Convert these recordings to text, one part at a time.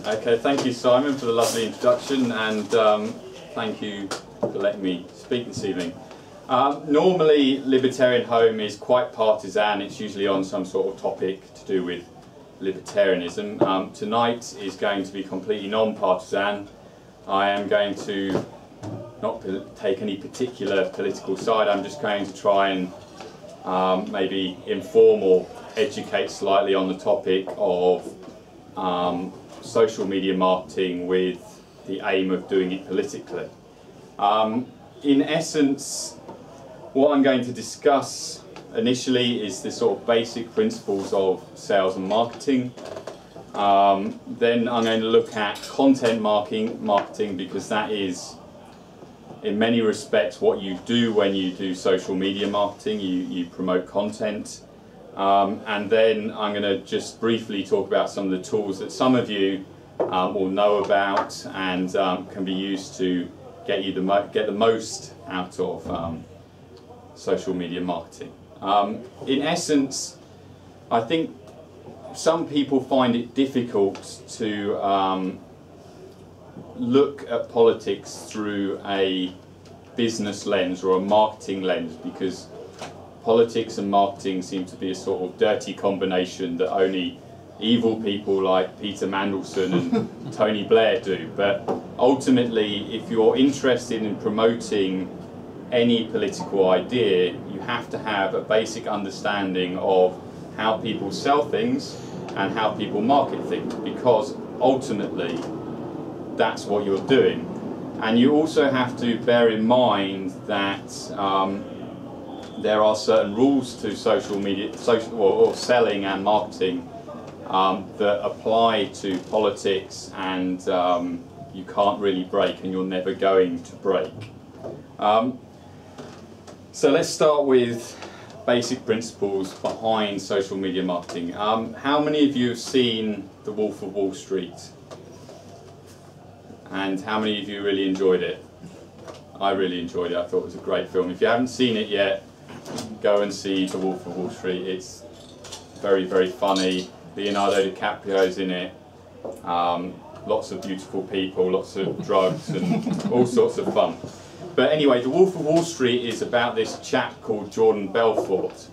Okay, thank you, Simon, for the lovely introduction, and thank you for letting me speak this evening. Normally, Libertarian Home is quite partisan. It's usually on some sort of topic to do with libertarianism. Tonight is going to be completely non-partisan. I am going to not take any particular political side. I'm just going to try and maybe inform or educate slightly on the topic of social media marketing with the aim of doing it politically. In essence, what I'm going to discuss initially is the sort of basic principles of sales and marketing. Then I'm going to look at content marketing because that is in many respects what you do when you do social media marketing. You promote content. And then I'm going to just briefly talk about some of the tools that some of you will know about and can be used to get the most out of social media marketing. In essence, I think some people find it difficult to look at politics through a business lens or a marketing lens, because politics and marketing seem to be a sort of dirty combination that only evil people like Peter Mandelson and Tony Blair do. But ultimately, if you're interested in promoting any political idea, you have to have a basic understanding of how people sell things and how people market things, because ultimately that's what you're doing. And you also have to bear in mind that there are certain rules to social media, or selling and marketing that apply to politics, and you can't really break, and you're never going to break. So let's start with basic principles behind social media marketing. How many of you have seen The Wolf of Wall Street? And how many of you really enjoyed it? I really enjoyed it. I thought it was a great film. If you haven't seen it yet, go and see The Wolf of Wall Street. It's very, very funny. Leonardo DiCaprio's in it. Lots of beautiful people, lots of drugs, and all sorts of fun. But anyway, The Wolf of Wall Street is about this chap called Jordan Belfort.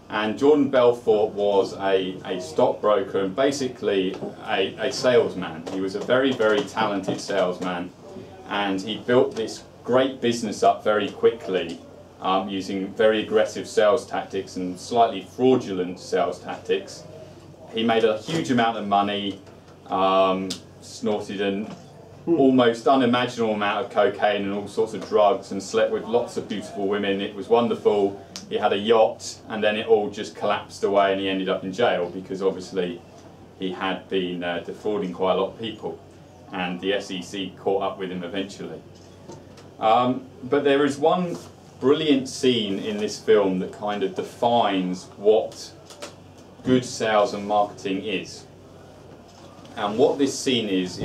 And Jordan Belfort was a stockbroker and basically a salesman. He was a very, very talented salesman, and he built this great business up very quickly using very aggressive sales tactics and slightly fraudulent sales tactics. He made a huge amount of money, snorted an almost unimaginable amount of cocaine and all sorts of drugs, and slept with lots of beautiful women. It was wonderful. He had a yacht, and then it all just collapsed away, and he ended up in jail because obviously he had been defrauding quite a lot of people, and the SEC caught up with him eventually. But there is one brilliant scene in this film that kind of defines what good sales and marketing is. And what this scene is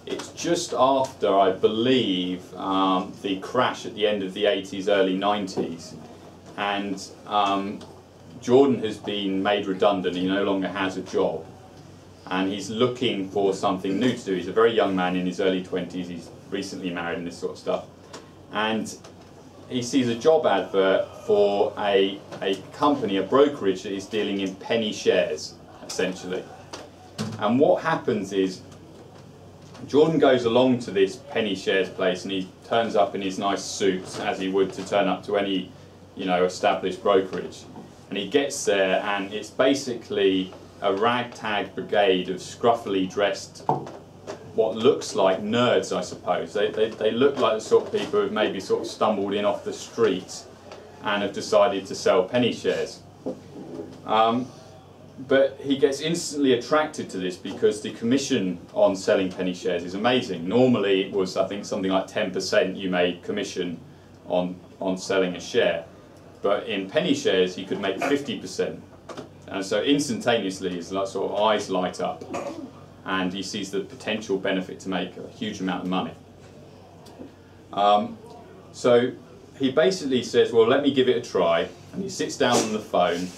it's just after, I believe, the crash at the end of the 80s, early 90s, and Jordan has been made redundant. He no longer has a job, and he's looking for something new to do. He's a very young man in his early 20s. He's recently married and this sort of stuff, and he sees a job advert for a company, a brokerage that is dealing in penny shares, essentially. And what happens is Jordan goes along to this penny shares place, and he turns up in his nice suit, as he would to turn up to any, established brokerage. And he gets there, and it's basically a ragtag brigade of scruffily dressed, what looks like nerds, I suppose. They look like the sort of people who've maybe sort of stumbled in off the street and have decided to sell penny shares. But he gets instantly attracted to this because the commission on selling penny shares is amazing. Normally it was, I think, something like 10% you made commission on selling a share. But in penny shares he could make 50%. And so instantaneously his sort of eyes light up, and he sees the potential benefit to make a huge amount of money. So he basically says, well, let me give it a try, and he sits down on the phone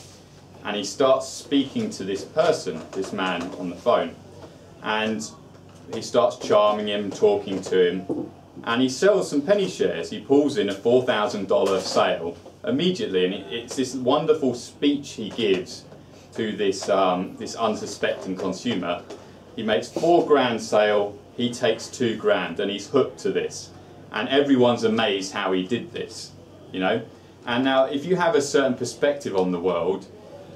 and he starts speaking to this person, this man on the phone. and he starts charming him, talking to him, and he sells some penny shares. He pulls in a $4,000 sale immediately, and it's this wonderful speech he gives to this this unsuspecting consumer. He makes $4,000 sale, he takes $2,000, and he's hooked to this, and everyone's amazed how he did this, you know. And now, if you have a certain perspective on the world,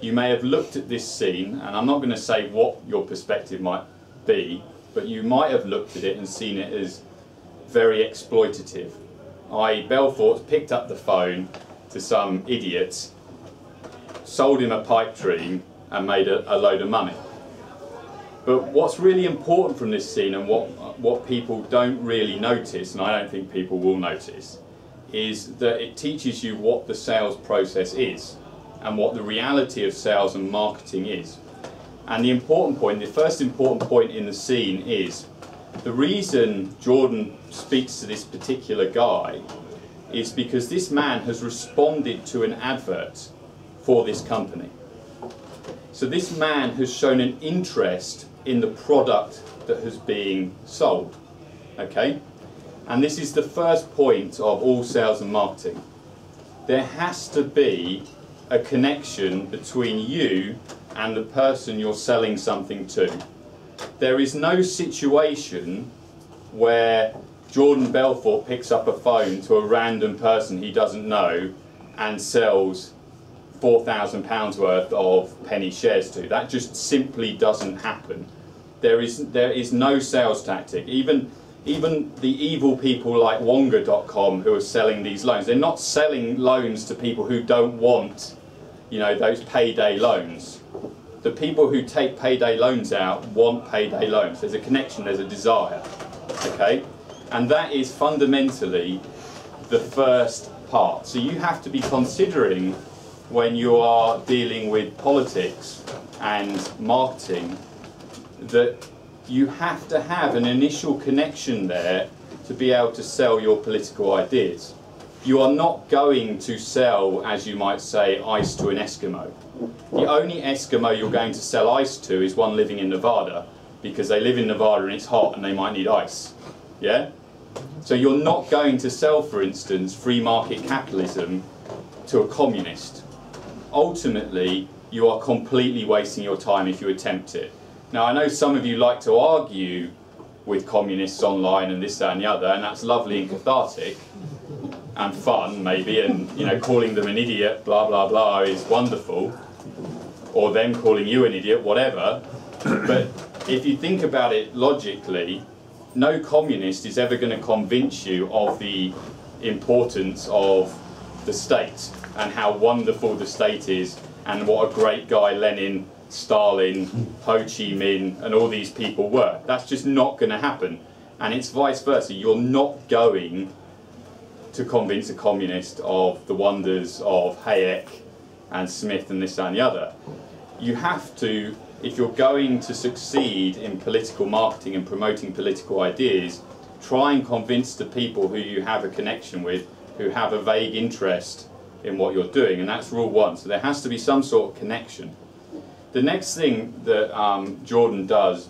you may have looked at this scene, and I'm not going to say what your perspective might be, but you might have looked at it and seen it as very exploitative. I.e., Belfort's picked up the phone to some idiot, sold him a pipe dream, and made a load of money. But what's really important from this scene, and what people don't really notice, and I don't think people will notice, is that it teaches you what the sales process is and what the reality of sales and marketing is. And the important point, the first important point in the scene is the reason Jordan speaks to this particular guy is because this man has responded to an advert for this company. So this man has shown an interest in the product that is being sold, okay? And this is the first point of all sales and marketing. There has to be a connection between you and the person you're selling something to. There is no situation where Jordan Belfort picks up a phone to a random person he doesn't know and sells £4,000 worth of penny shares to. That just simply doesn't happen. There is no sales tactic. Even the evil people like Wonga.com who are selling these loans, they're not selling loans to people who don't want, you know, those payday loans. The people who take payday loans out want payday loans. There's a connection, there's a desire, okay? And that is fundamentally the first part. So you have to be considering, when you are dealing with politics and marketing, that you have to have an initial connection there to be able to sell your political ideas. You are not going to sell, as you might say, ice to an Eskimo. The only Eskimo you're going to sell ice to is one living in Nevada, because they live in Nevada and it's hot and they might need ice. Yeah? So you're not going to sell, for instance, free market capitalism to a communist. Ultimately, you are completely wasting your time if you attempt it. Now, I know some of you like to argue with communists online and this, that and the other, and that's lovely and cathartic and fun, maybe, and, you know, calling them an idiot, blah, blah, blah, is wonderful, or them calling you an idiot, whatever. But if you think about it logically, no communist is ever going to convince you of the importance of the state and how wonderful the state is and what a great guy Lenin, Stalin, Ho Chi Minh and all these people were. That's just not going to happen. And it's vice versa. You're not going to convince a communist of the wonders of Hayek and Smith and this and the other. You have to, if you're going to succeed in political marketing and promoting political ideas, try and convince the people who you have a connection with, who have a vague interest in what you're doing, and that's rule one. So there has to be some sort of connection. The next thing that Jordan does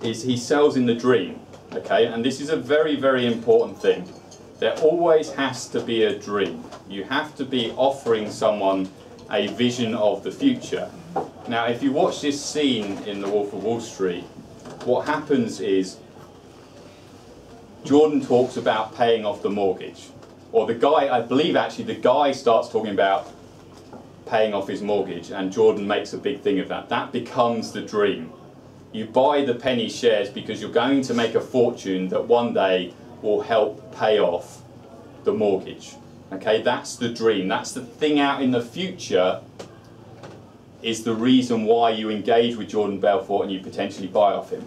is he sells in the dream, okay? And this is a very, very important thing. There always has to be a dream. You have to be offering someone a vision of the future. Now, if you watch this scene in The Wolf of Wall Street, what happens is Jordan talks about paying off the mortgage. Or the guy, I believe actually the guy starts talking about paying off his mortgage, and Jordan makes a big thing of that. That becomes the dream. You buy the penny shares because you're going to make a fortune that one day will help pay off the mortgage. Okay, that's the dream. That's the thing out in the future, is the reason why you engage with Jordan Belfort and you potentially buy off him.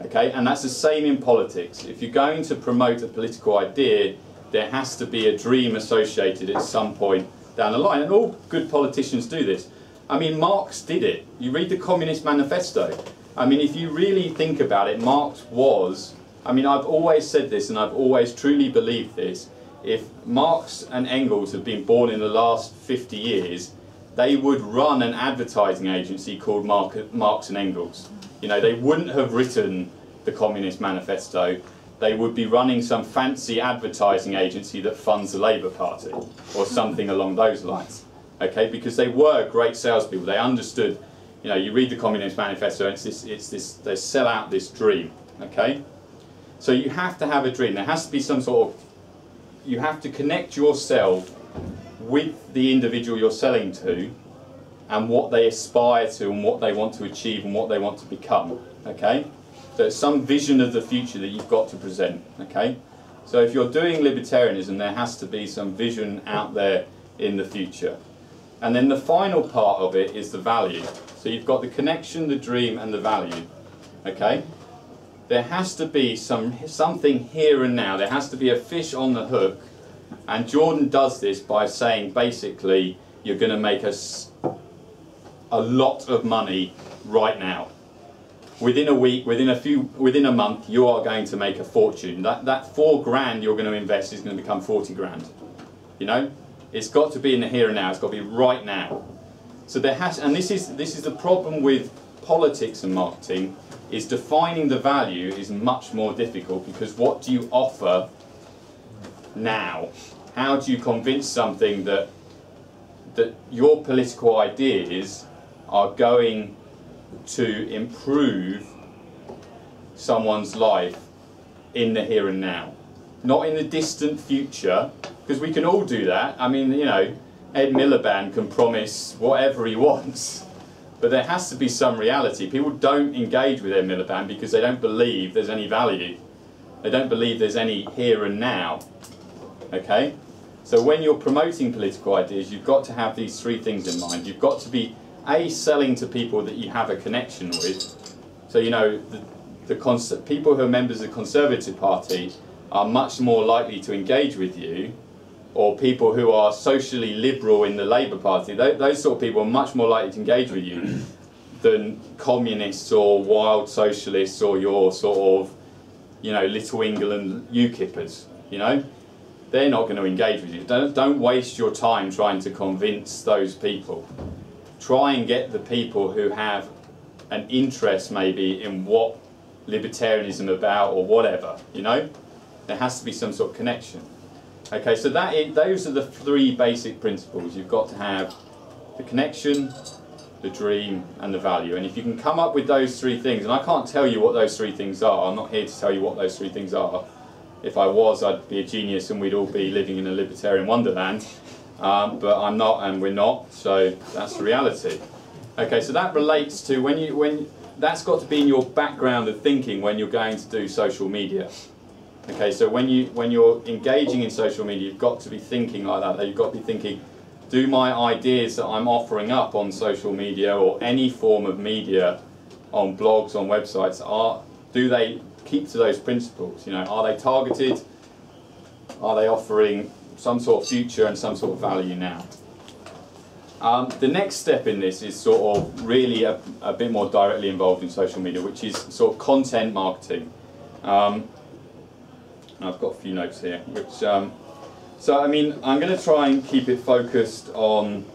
Okay, and that's the same in politics. If you're going to promote a political idea, there has to be a dream associated at some point down the line, and all good politicians do this. I mean, Marx did it. You read the Communist Manifesto. I mean, if you really think about it, Marx was, I mean, I've always said this and I've always truly believed this, if Marx and Engels had been born in the last 50 years, they would run an advertising agency called Marx and Engels. You know, they wouldn't have written the Communist Manifesto. They would be running some fancy advertising agency that funds the Labour Party or something along those lines. Okay, because they were great salespeople. They understood. You know, you read the Communist Manifesto, and it's this. They sell out this dream. Okay, so you have to have a dream. There has to be some sort of. You have to connect yourself with the individual you're selling to, and what they aspire to, and what they want to achieve, and what they want to become. Okay. So it's some vision of the future that you've got to present, okay? So if you're doing libertarianism, there has to be some vision out there in the future. And then the final part of it is the value. So you've got the connection, the dream, and the value, okay? There has to be something here and now. There has to be a fish on the hook. And Jordan does this by saying, basically, you're going to make us a lot of money right now. Within a week, within a month, you are going to make a fortune. That £4 you're going to invest is going to become 40 grand. You know, it's got to be in the here and now. It's got to be right now. So there has, and this is the problem with politics and marketing, is defining the value is much more difficult, because what do you offer now? How do you convince something that your political ideas are going to improve someone's life in the here and now, not in the distant future, because we can all do that. I mean, you know, Ed Miliband can promise whatever he wants, but there has to be some reality. People don't engage with Ed Miliband because they don't believe there's any value. They don't believe there's any here and now. Okay? So when you're promoting political ideas, you've got to have these three things in mind. You've got to be selling to people that you have a connection with. So, you know, the people who are members of the Conservative Party are much more likely to engage with you, or people who are socially liberal in the Labour Party, those sort of people are much more likely to engage with you than communists or wild socialists or your sort of, you know, Little England UKIPers, you know. They're not going to engage with you. Don't waste your time trying to convince those people. Try and get the people who have an interest maybe in what libertarianism is about or whatever, you know? There has to be some sort of connection. Okay, so those are the three basic principles. You've got to have the connection, the dream, and the value. And if you can come up with those three things, and I can't tell you what those three things are, I'm not here to tell you what those three things are. If I was, I'd be a genius and we'd all be living in a libertarian wonderland. But I'm not, and we're not, so that's the reality. Okay, so that relates to when that's got to be in your background of thinking when you're going to do social media. Okay, so when you're engaging in social media, you've got to be thinking like that. You've got to be thinking, do my ideas that I'm offering up on social media or any form of media, on blogs, on websites, do they keep to those principles? You know, are they targeted? Are they offering some sort of future and some sort of value now? The next step in this is sort of really a bit more directly involved in social media, which is sort of content marketing. I've got a few notes here, which so I mean, I'm going to try and keep it focused on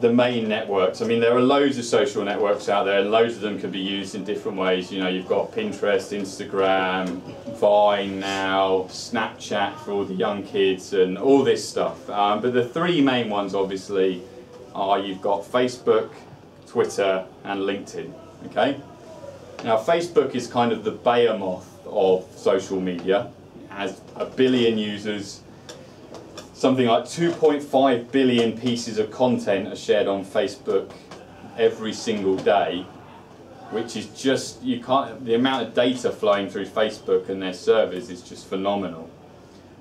the main networks. I mean, there are loads of social networks out there, and loads of them can be used in different ways. You know, you've got Pinterest, Instagram, Vine now, Snapchat for all the young kids, and all this stuff. But the three main ones, obviously, are you've got Facebook, Twitter, and LinkedIn. Okay. Now, Facebook is kind of the behemoth of social media. It has 1 billion users. Something like 2.5 billion pieces of content are shared on Facebook every single day, which is just, you can't, the amount of data flowing through Facebook and their servers is just phenomenal.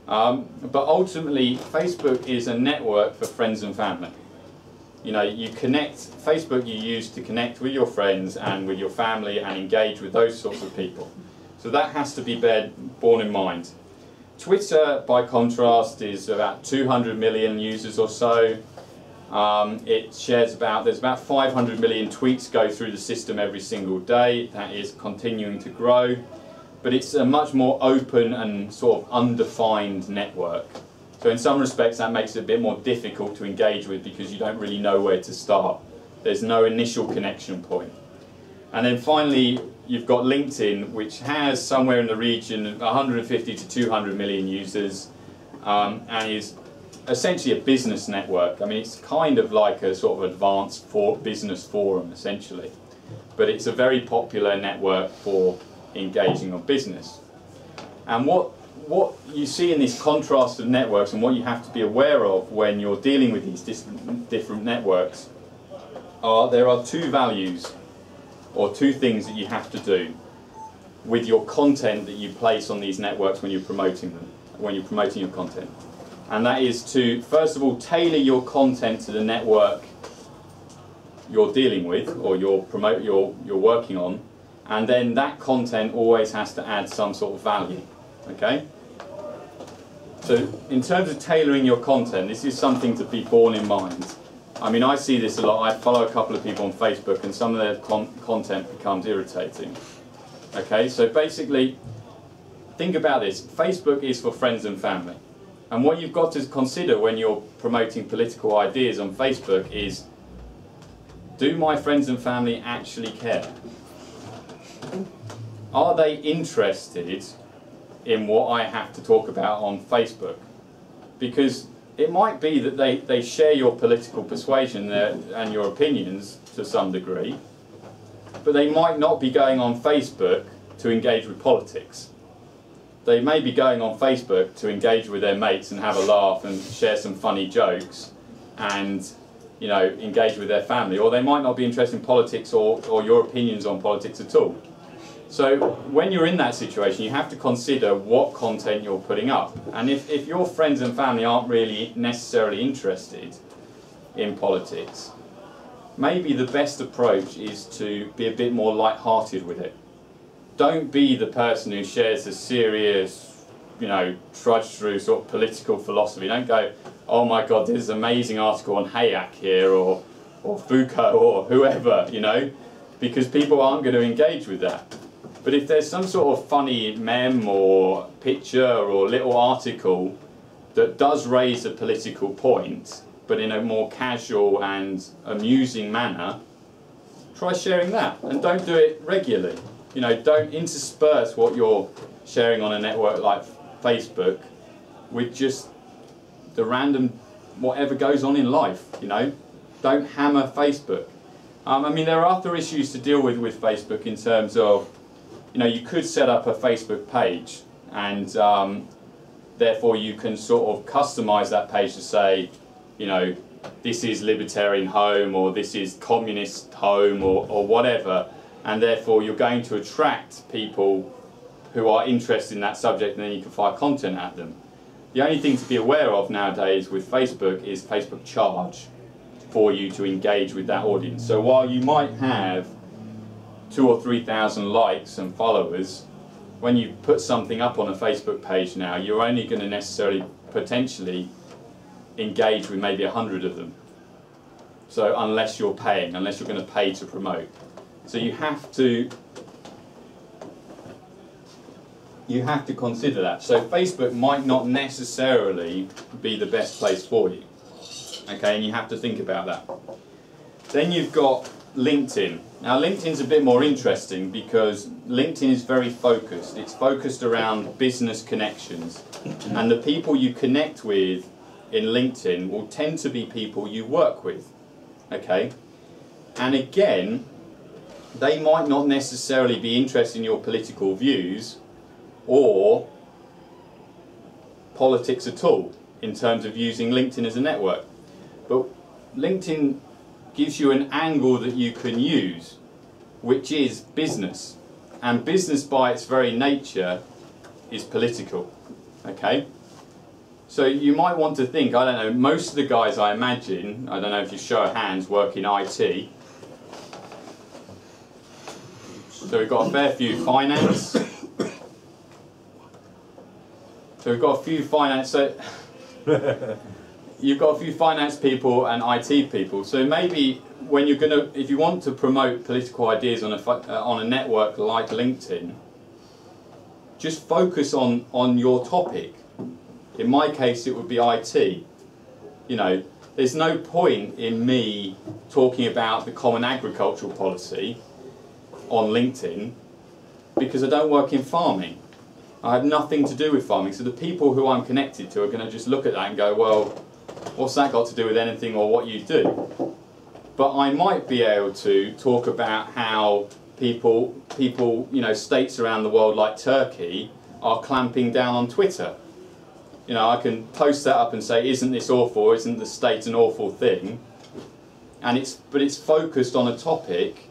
But ultimately, Facebook is a network for friends and family. You know, you connect, Facebook you use to connect with your friends and with your family and engage with those sorts of people. So that has to be borne in mind. Twitter, by contrast, is about 200 million users or so. It shares there's about 500 million tweets go through the system every single day. That is continuing to grow. But it's a much more open and sort of undefined network. So in some respects that makes it a bit more difficult to engage with because you don't really know where to start. There's no initial connection point. And then finally you've got LinkedIn, which has somewhere in the region of 150 to 200 million users, and is essentially a business network. I mean, it's kind of like a sort of advanced business forum essentially, but it's a very popular network for engaging on business. And what you see in this contrast of networks, and what you have to be aware of when you're dealing with these different networks, there are two values or two things that you have to do with your content that you place on these networks when you're promoting them, when you're promoting your content. And that is to, first of all, tailor your content to the network you're dealing with or you're working on, and then that content always has to add some sort of value. Okay? So in terms of tailoring your content, this is something to be borne in mind. I mean, I see this a lot. I follow a couple of people on Facebook and some of their content becomes irritating. Okay, so basically, think about this. Facebook is for friends and family. And what you've got to consider when you're promoting political ideas on Facebook is, do my friends and family actually care? Are they interested in what I have to talk about on Facebook? Because it might be that they share your political persuasion and your opinions to some degree, but they might not be going on Facebook to engage with politics. They may be going on Facebook to engage with their mates and have a laugh and share some funny jokes and, you know, engage with their family. Or they might not be interested in politics or your opinions on politics at all. So when you're in that situation, you have to consider what content you're putting up. And if your friends and family aren't really necessarily interested in politics, maybe the best approach is to be a bit more light-hearted with it. Don't be the person who shares a serious, you know, trudge-through sort of political philosophy. Don't go, oh my God, there's an amazing article on Hayek here, or Foucault, or whoever, you know, because people aren't going to engage with that. But if there's some sort of funny meme or picture or little article that does raise a political point, but in a more casual and amusing manner, try sharing that. And don't do it regularly. You know, don't intersperse what you're sharing on a network like Facebook with just the random whatever goes on in life, you know. Don't hammer Facebook. I mean, there are other issues to deal with Facebook in terms of, you know, you could set up a Facebook page and therefore you can sort of customize that page to say, you know, this is libertarian home or this is communist home or whatever, and therefore you're going to attract people who are interested in that subject, and then you can fire content at them. The only thing to be aware of nowadays with Facebook is Facebook charge for you to engage with that audience. So while you might have 2,000 or 3,000 likes and followers, when you put something up on a Facebook page now, you're only going to necessarily potentially engage with maybe 100 of them. So unless you're paying, unless you're going to pay to promote. So you have to consider that. So Facebook might not necessarily be the best place for you. Okay, and you have to think about that. Then you've got LinkedIn. Now LinkedIn's a bit more interesting because LinkedIn is very focused. It's focused around business connections. And the people you connect with in LinkedIn will tend to be people you work with. Okay? And again, they might not necessarily be interested in your political views or politics at all in terms of using LinkedIn as a network. But LinkedIn gives you an angle that you can use, which is business. And business by its very nature is political. Okay? So you might want to think, I don't know, most of the guys I imagine, I don't know if you show of hands, work in IT. So we've got a fair few finance. So we've got a few finance. So you've got a few finance people and IT people. So maybe when you're going to, if you want to promote political ideas on a network like LinkedIn, just focus on your topic. In my case, it would be IT. You know, there's no point in me talking about the Common Agricultural Policy on LinkedIn because I don't work in farming. I have nothing to do with farming. So the people who I'm connected to are going to just look at that and go, well, what's that got to do with anything or what you do? But I might be able to talk about how people, you know, states around the world like Turkey are clamping down on Twitter. You know, I can post that up and say, isn't this awful? Isn't the state an awful thing? And but it's focused on a topic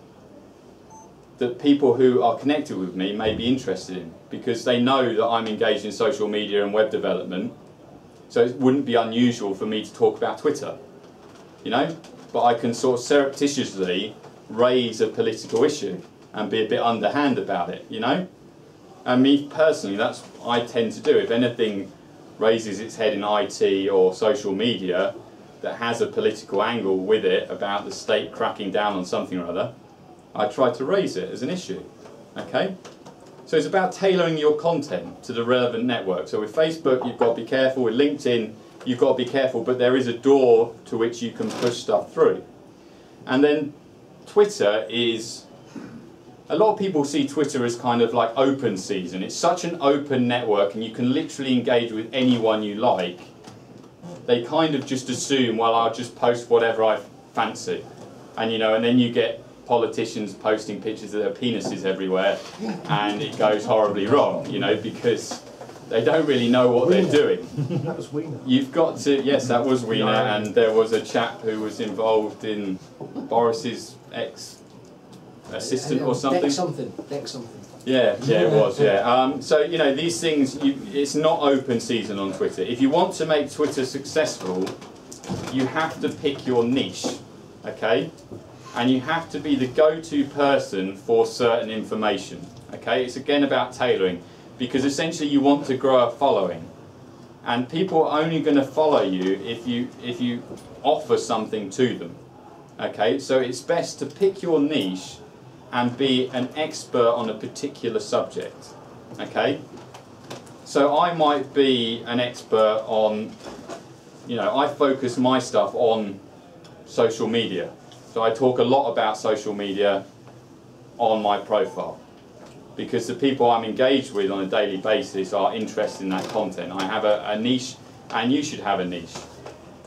that people who are connected with me may be interested in, because they know that I'm engaged in social media and web development, so it wouldn't be unusual for me to talk about Twitter, you know? But I can sort of surreptitiously raise a political issue and be a bit underhand about it, you know? And me personally, that's what I tend to do. If anything raises its head in IT or social media that has a political angle with it about the state cracking down on something or other, I try to raise it as an issue, okay? So it's about tailoring your content to the relevant network. So with Facebook, you've got to be careful. With LinkedIn, you've got to be careful, but there is a door to which you can push stuff through. And then Twitter is, a lot of people see Twitter as kind of like open season. It's such an open network and you can literally engage with anyone you like. They kind of just assume, well, I'll just post whatever I fancy. And you know, and then you get politicians posting pictures of their penises everywhere and it goes horribly wrong, you know, because they don't really know what they're doing. That was Wiener. You've got to, yes, that was Wiener, and there was a chap who was involved in Boris's ex-assistant or something. Deck something. Yeah, it was, yeah. So, you know, these things, it's not open season on Twitter. If you want to make Twitter successful, you have to pick your niche, okay? And you have to be the go-to person for certain information, okay? It's again about tailoring, because essentially you want to grow a following. And people are only going to follow you if you offer something to them, okay? So it's best to pick your niche and be an expert on a particular subject, okay? So I might be an expert on, you know, I focus my stuff on social media. So I talk a lot about social media on my profile because the people I'm engaged with on a daily basis are interested in that content. I have a niche, and you should have a niche.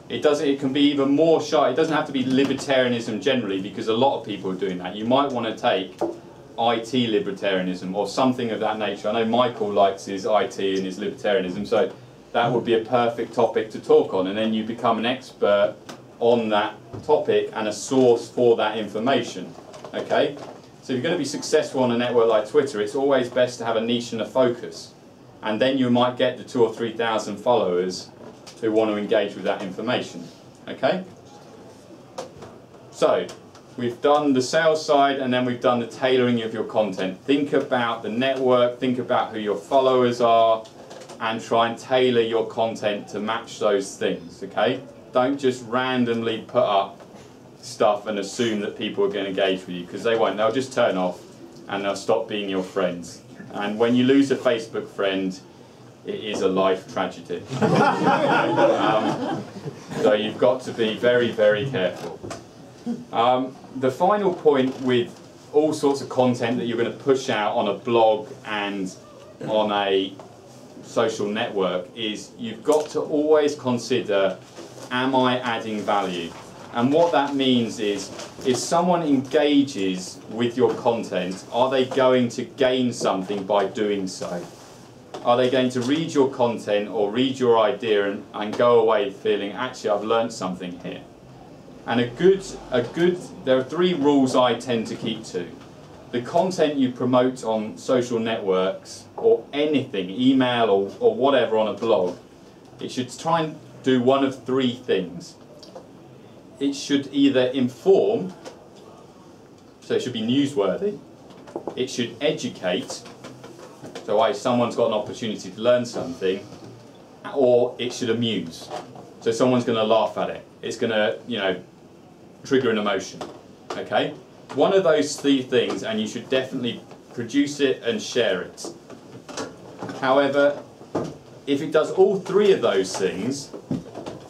It can be even more sharp. It doesn't have to be libertarianism generally, because a lot of people are doing that. You might want to take IT libertarianism or something of that nature. I know Michael likes his IT and his libertarianism, so that would be a perfect topic to talk on, and then you become an expert on that topic and a source for that information, okay? So if you're going to be successful on a network like Twitter, it's always best to have a niche and a focus, and then you might get the 2,000 or 3,000 followers who want to engage with that information, okay? So we've done the sales side, and then we've done the tailoring of your content. Think about the network, think about who your followers are, and try and tailor your content to match those things, okay? Don't just randomly put up stuff and assume that people are going to engage with you, because they won't. They'll just turn off and they'll stop being your friends. And when you lose a Facebook friend, it is a life tragedy. So you've got to be very, very careful. The final point with all sorts of content that you're going to push out on a blog and on a social network is you've got to always consider, am I adding value? And what that means is, if someone engages with your content, are they going to gain something by doing so? Are they going to read your content or read your idea and go away feeling, actually, I've learned something here? And there are 3 rules I tend to keep to. The content you promote on social networks or anything, email or whatever on a blog, it should try and do one of 3 things. It should either inform, so it should be newsworthy, it should educate, so someone's got an opportunity to learn something, or it should amuse. So someone's going to laugh at it. It's going to, you know, trigger an emotion. Okay? One of those 3 things, and you should definitely produce it and share it. However, if it does all three of those things,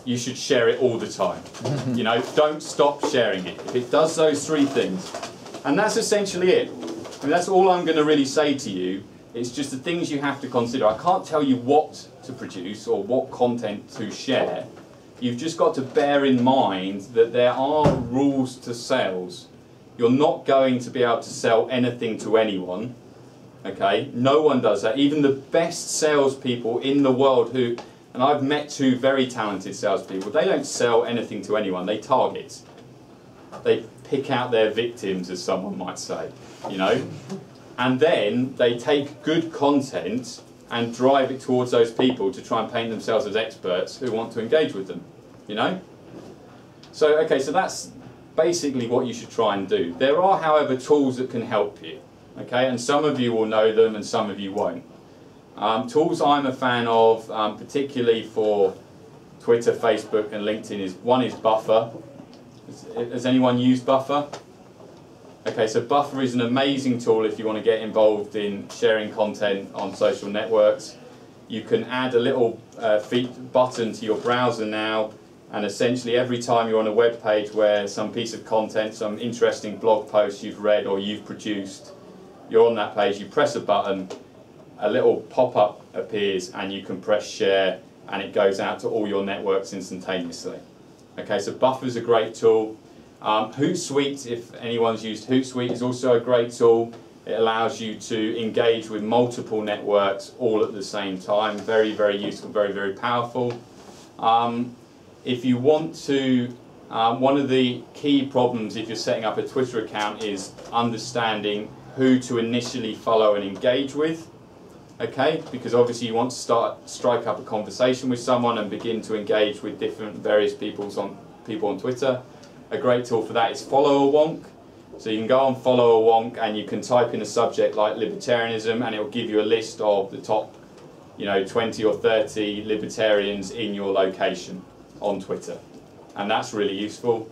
you should share it all the time. You know, don't stop sharing it. If it does those three things, and that's essentially it. I mean, that's all I'm going to really say to you. It's just the things you have to consider. I can't tell you what to produce or what content to share. You've just got to bear in mind that there are rules to sales. You're not going to be able to sell anything to anyone. Okay? No one does that. Even the best salespeople in the world who, and I've met two very talented salespeople, they don't sell anything to anyone. They target. They pick out their victims, as someone might say, you know? And then they take good content and drive it towards those people to try and paint themselves as experts who want to engage with them, you know? So, okay, so that's basically what you should try and do. There are, however, tools that can help you, okay? And some of you will know them and some of you won't. Tools I'm a fan of, particularly for Twitter, Facebook and LinkedIn, one is Buffer. Has anyone used Buffer? Okay, so Buffer is an amazing tool if you want to get involved in sharing content on social networks. You can add a little button to your browser now, and essentially every time you're on a web page where some piece of content, some interesting blog post you've read or you've produced, you're on that page, you press a button, a little pop-up appears and you can press share and it goes out to all your networks instantaneously. Okay, so Buffer is a great tool. Hootsuite, if anyone's used Hootsuite, is also a great tool. It allows you to engage with multiple networks all at the same time. Very, very useful, very, very powerful. If you want to, one of the key problems if you're setting up a Twitter account is understanding who to initially follow and engage with. Okay, because obviously you want to strike up a conversation with someone and begin to engage with various people on Twitter. A great tool for that is Follow a Wonk. So you can go on Follow a Wonk and you can type in a subject like libertarianism and it will give you a list of the top, 20 or 30 libertarians in your location on Twitter. And that's really useful.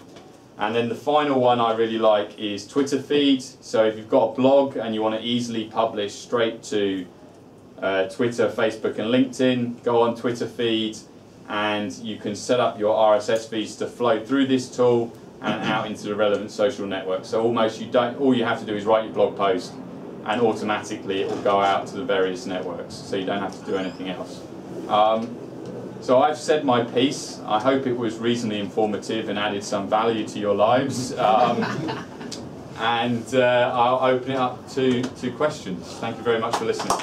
And then the final one I really like is Twitter Feed. So if you've got a blog and you want to easily publish straight to Twitter, Facebook and LinkedIn, go on Twitter Feed and you can set up your RSS feeds to flow through this tool and out into the relevant social networks. So almost all you have to do is write your blog post and automatically it will go out to the various networks, so you don't have to do anything else. So I've said my piece. I hope it was reasonably informative and added some value to your lives. And I'll open it up to questions. Thank you very much for listening.